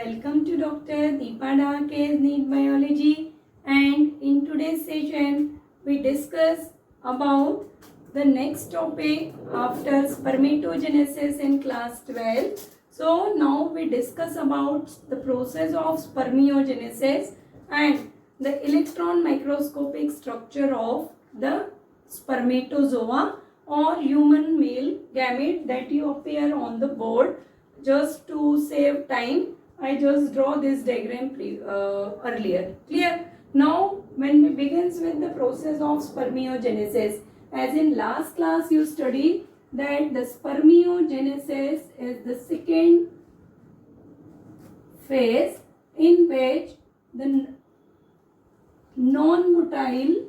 Welcome to Dr. Deepa Dhake's NEET Biology, and in today's session we discuss about the next topic after spermatogenesis in class 12. So now we discuss about the process of spermiogenesis and the electron microscopic structure of the spermatozoa or human male gamete that you appear on the board. Just to save time, I just draw this diagram earlier. Clear? Now, when we begins with the process of spermiogenesis, as in last class you studied that the spermiogenesis is the second phase in which the non-motile,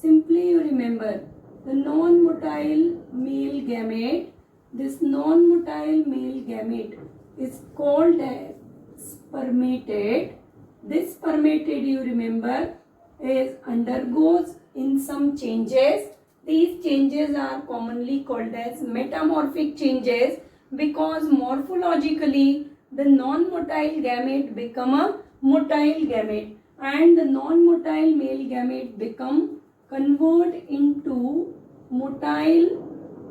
simply you remember, the non-motile male gamete, this non-motile male gamete is called as spermated. This spermated, you remember, is undergoes in some changes. These changes are commonly called as metamorphic changes because morphologically the non-motile gamete become a motile gamete and the non-motile male gamete become convert into motile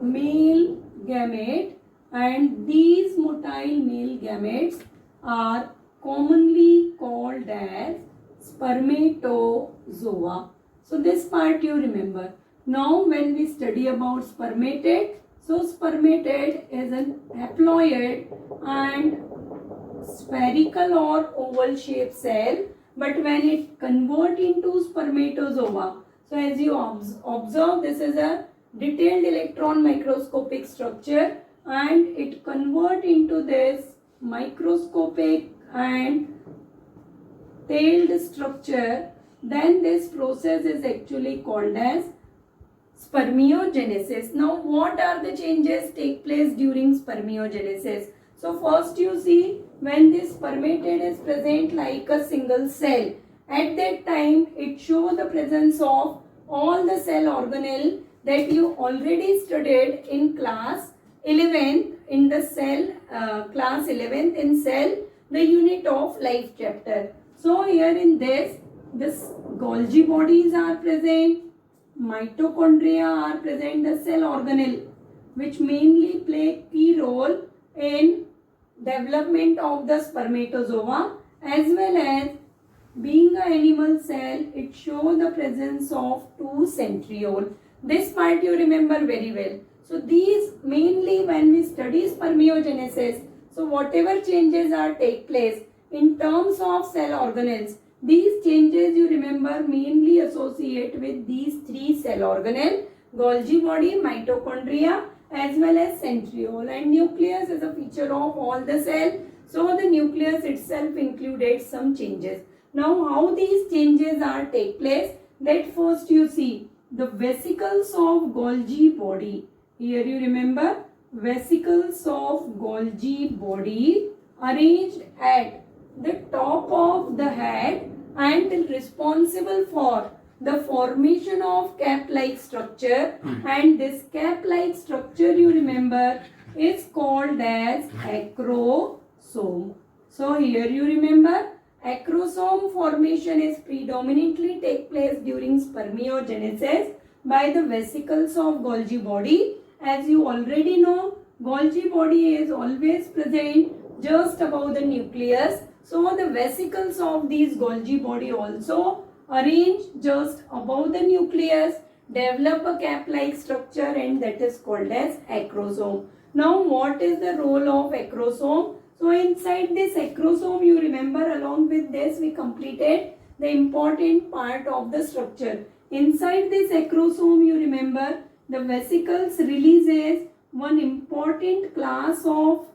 male gamete, and these motile male gametes are commonly called as spermatozoa. So this part you remember. Now when we study about spermated, so spermated is an haploid and spherical or oval shaped cell, but when it convert into spermatozoa, so as you observe, this is a detailed electron microscopic structure and it convert into this microscopic and tailed structure, then this process is actually called as spermiogenesis. Now what are the changes take place during spermiogenesis? So first you see, when this spermated is present like a single cell, at that time it shows the presence of all the cell organelle that you already studied in class 11 in the cell class 11th in cell, the unit of life chapter. So here in this Golgi bodies are present, mitochondria are present, the cell organelle which mainly play key role in development of the spermatozoa, as well as being an animal cell, it shows the presence of two centriole. This part you remember very well. So these mainly when we study spermiogenesis, so whatever changes are take place in terms of cell organelles, these changes you remember mainly associate with these three cell organelle, Golgi body, mitochondria as well as centriole, and nucleus is a feature of all the cell. So the nucleus itself included some changes. Now how these changes are take place, that first you see the vesicles of Golgi body. Here you remember vesicles of Golgi body arranged at the top of the head and responsible for the formation of cap-like structure, and this cap-like structure you remember is called as acrosome. So here you remember acrosome formation is predominantly take place during spermiogenesis by the vesicles of Golgi body. As you already know, Golgi body is always present just above the nucleus. So the vesicles of these Golgi body also arrange just above the nucleus, develop a cap-like structure, and that is called as acrosome. Now what is the role of acrosome? So inside this acrosome you remember, along with this we completed the important part of the structure. Inside this acrosome you remember the vesicles releases one important class of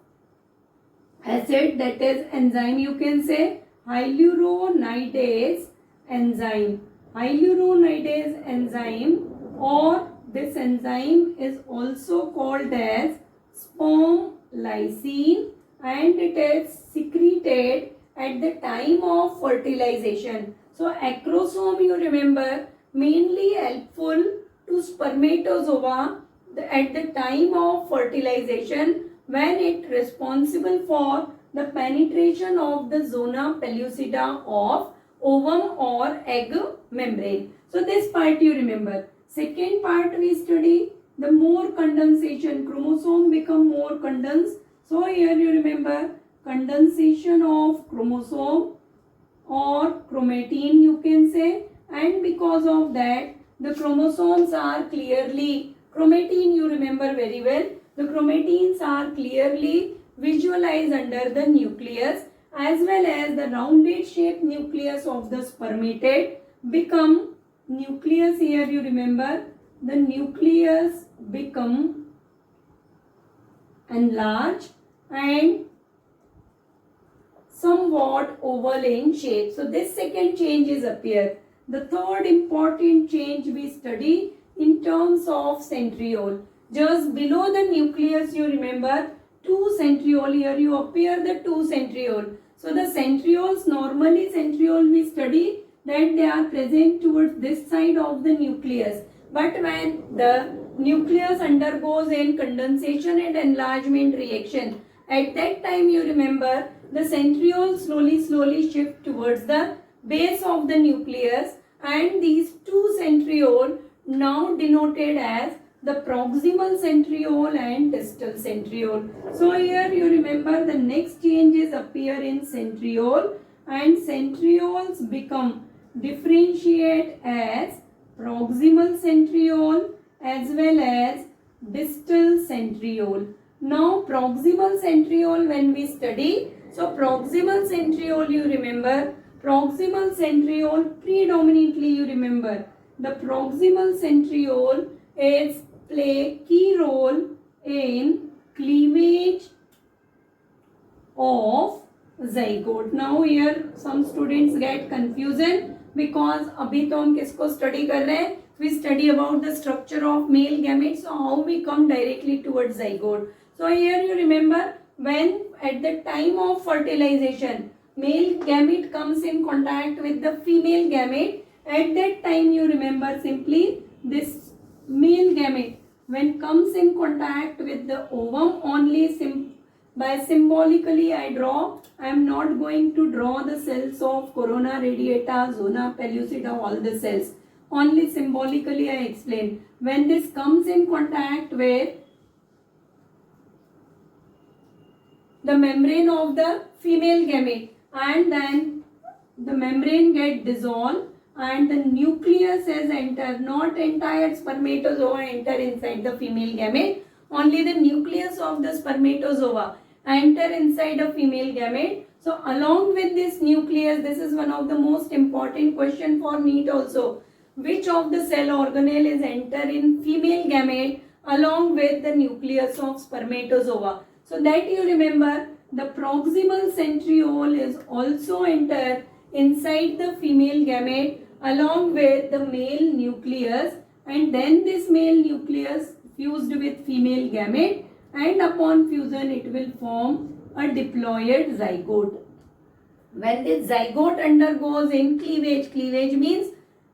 acid, that is enzyme, you can say hyaluronidase enzyme. Hyaluronidase enzyme, or this enzyme is also called as sperm lysine, and it is secreted at the time of fertilization. So acrosome you remember mainly helpful to spermatozoa at the time of fertilization, when it responsible for the penetration of the zona pellucida of ovum or egg membrane. So this part you remember. Second part we study the more condensation, chromosome become more condensed. So here you remember condensation of chromosome or chromatin you can say, and because of that the chromosomes are clearly, chromatin you remember very well, the chromatins are clearly visualized under the nucleus, as well as the rounded shaped nucleus of the spermatid become nucleus. Here you remember the nucleus become enlarged and somewhat oval in shape. So this second change is appear. The third important change we study in terms of centriole. Just below the nucleus you remember two centriole. Here you appear the two centriole. So the centrioles, normally centriole we study that they are present towards this side of the nucleus. But when the nucleus undergoes in condensation and enlargement reaction, at that time you remember the centrioles slowly shift towards the base of the nucleus, and these two centriole now denoted as the proximal centriole and distal centriole. So here you remember the next changes appear in centriole, and centrioles become differentiate as proximal centriole as well as distal centriole. Now proximal centriole when we study, so proximal centriole you remember, proximal centriole predominantly you remember, the proximal centriole is play key role in cleavage of zygote. Now here some students get confusion because अभी तो हम किसको study कर रहे हैं, we study about the structure of male gametes, so how we come directly towards zygote. So here you remember when at the time of fertilization male gamete comes in contact with the female gamete, at that time you remember simply this male gamete when comes in contact with the ovum only by symbolically I draw. I am not going to draw the cells of corona radiata, zona pellucida, all the cells. Only symbolically I explain. When this comes in contact with the membrane of the female gamete, and then the membrane get dissolved and the nucleus has entered, not entire spermatozoa enter inside the female gamete, only the nucleus of the spermatozoa enter inside a female gamete. So along with this nucleus, this is one of the most important question for NEET also, which of the cell organelle is enter in female gamete along with the nucleus of spermatozoa. So that you remember the proximal centriole is also enter inside the female gamete along with the male nucleus, and then this male nucleus fused with female gamete, and upon fusion it will form a diploid zygote. When this zygote undergoes in cleavage, cleavage means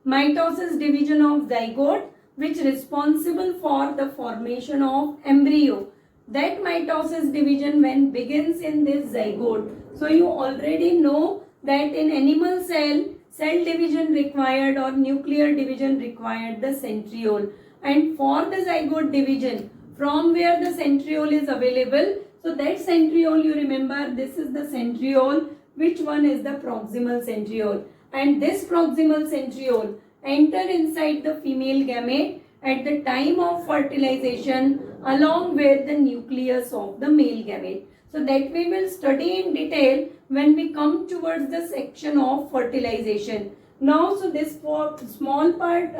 mitosis division of zygote, which is responsible for the formation of embryo. That mitosis division when begins in this zygote. So you already know that in animal cell division required or nuclear division required the centriole, and for the zygote division from where the centriole is available, so that centriole you remember, this is the centriole, which one is the proximal centriole, and this proximal centriole enter inside the female gamete at the time of fertilization along with the nucleus of the male gamete. So that we will study in detail when we come towards the section of fertilization. Now, so this for small part,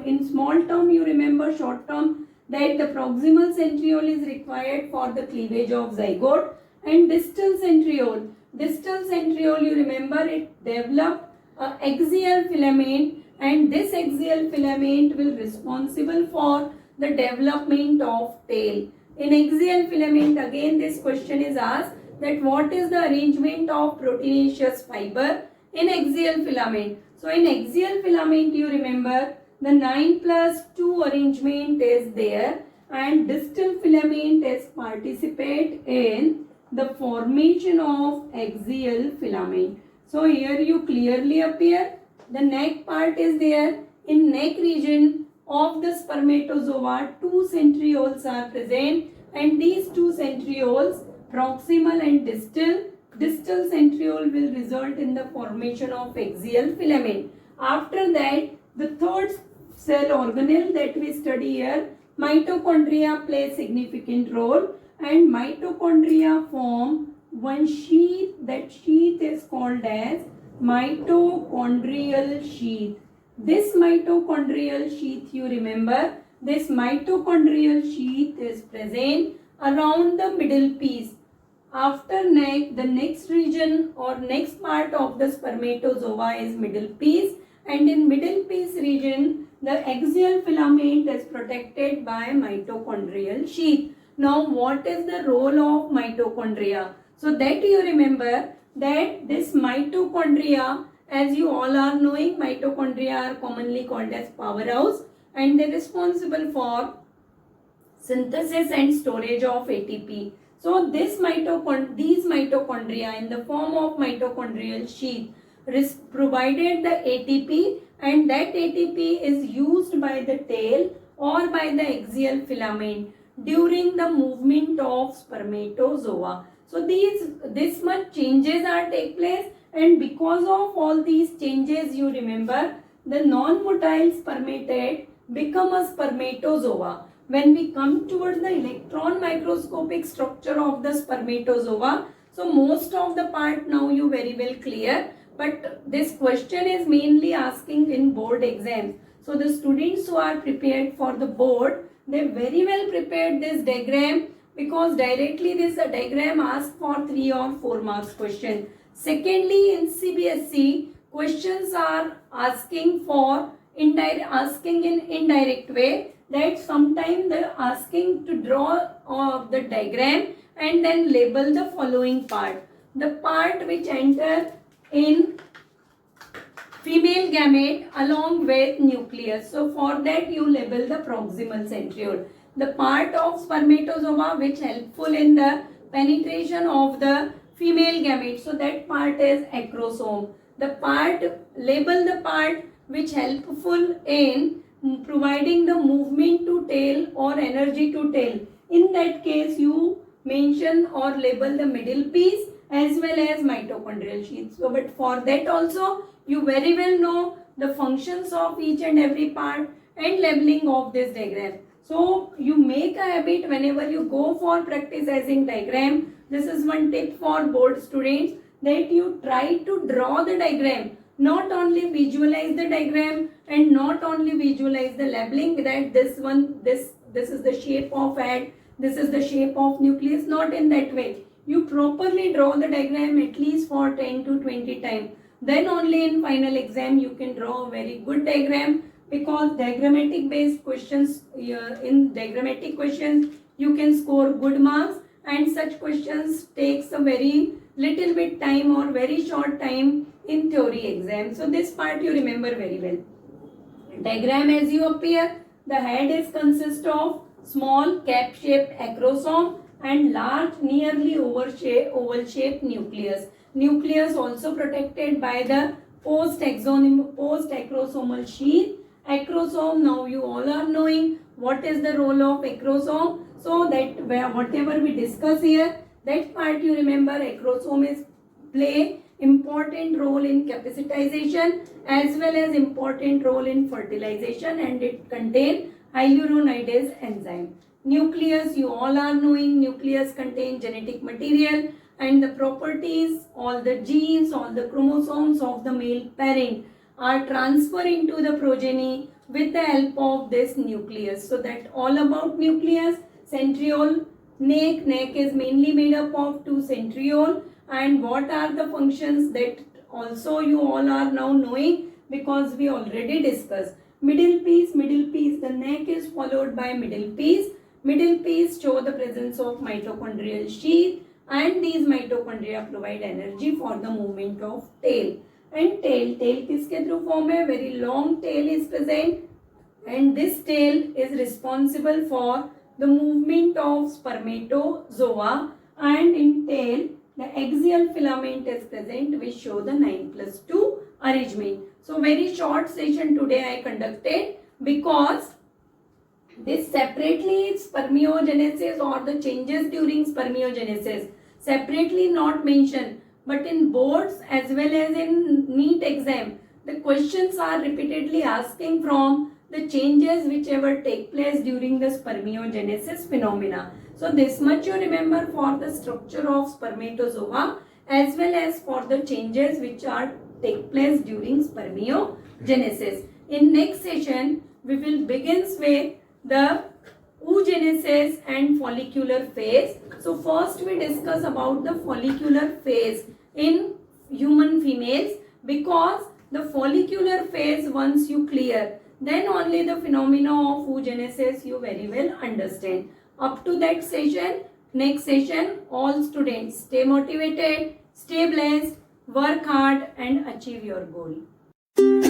in small term you remember, short term, that the proximal centriole is required for the cleavage of zygote, and distal centriole you remember, it developed axial filament, and this axial filament will responsible for the development of tail. In axial filament again this question is asked that what is the arrangement of proteinaceous fiber in axial filament. So in axial filament you remember the 9+2 arrangement is there, and distal filament is participate in the formation of axial filament. So here you clearly appear, the neck part is there. In neck region of the spermatozoa, two centrioles are present, and these two centrioles, proximal and distal centriole will result in the formation of axial filament. After that, the third cell organelle that we study here, mitochondria play significant role, and mitochondria form one sheath. That sheath is called as mitochondrial sheath. This mitochondrial sheath, you remember, this mitochondrial sheath is present around the middle piece. After neck, the next region or next part of the spermatozoa is middle piece, and in middle piece region, the axial filament is protected by mitochondrial sheath. Now, what is the role of mitochondria? So that you remember that this mitochondria, as you all are knowing, mitochondria are commonly called as powerhouse, and they are responsible for synthesis and storage of ATP. So these mitochondria in the form of mitochondrial sheath provided the ATP, and that ATP is used by the tail or by the axial filament during the movement of spermatozoa. So this much changes are take place, and because of all these changes, you remember, the non-motile spermatid become a spermatozoa. When we come towards the electron microscopic structure of the spermatozoa, so most of the part now you very well clear, but this question is mainly asking in board exams. So the students who are prepared for the board, they very well prepared this diagram, because directly this diagram asks for 3 or 4 marks question. Secondly, in CBSE, questions are asking in indirect way, that sometimes they are asking to draw the diagram and then label the following part. The part which enter in female gamete along with nucleus. So for that you label the proximal centriole. The part of spermatozoa which helpful in the penetration of the female gamete. So that part is acrosome. The part, label the part which helpful in providing the movement to tail or energy to tail. In that case you mention or label the middle piece as well as mitochondrial sheath. So but for that also you very well know the functions of each and every part and labeling of this diagram. So you make a habit whenever you go for practicing diagram. This is one tip for board students, that you try to draw the diagram. Not only visualize the diagram and not only visualize the labeling, that this is the shape of head, this is the shape of nucleus. Not in that way. You properly draw the diagram at least for 10 to 20 times. Then only in final exam you can draw a very good diagram, because diagrammatic based questions, in diagrammatic questions you can score good marks, and such questions takes a very little bit time or very short time in theory exam. So this part you remember very well. Diagram as you appear, the head is consist of small cap shaped acrosome and large nearly oval shaped nucleus. Nucleus also protected by the post-acrosomal sheath. Acrosome, now you all are knowing what is the role of acrosome. So that whatever we discuss here, that part you remember, acrosome is play important role in capacitization as well as important role in fertilization, and it contain hyaluronidase enzyme. Nucleus, you all are knowing, nucleus contain genetic material and the properties, all the genes, all the chromosomes of the male parent are transferred into the progeny with the help of this nucleus. So that all about nucleus. Centriole, neck is mainly made up of 2 centriole, and what are the functions, that also you all are now knowing, because we already discussed. Middle piece, the neck is followed by middle piece. Middle piece show the presence of mitochondrial sheath, and these mitochondria provide energy for the movement of tail. And tail किसके through form है? Very long tail is present, and this tail is responsible for the movement of spermatozoa and in tail the axial filament is present, which show the 9+2 arrangement. So very short session today I conducted because this separately spermiogenesis or the changes during spermiogenesis separately not mentioned, but in boards as well as in NEET exam the questions are repeatedly asking from the changes whichever take place during the spermiogenesis phenomena. So this much you remember for the structure of spermatozoa as well as for the changes which are take place during spermiogenesis. In next session we will begins with the oogenesis and follicular phase. So first we discuss about the follicular phase in human females, because the follicular phase once you clear, then only the phenomena of oogenesis you very well understand. Up to that session, next session, all students stay motivated, stay blessed, work hard and achieve your goal.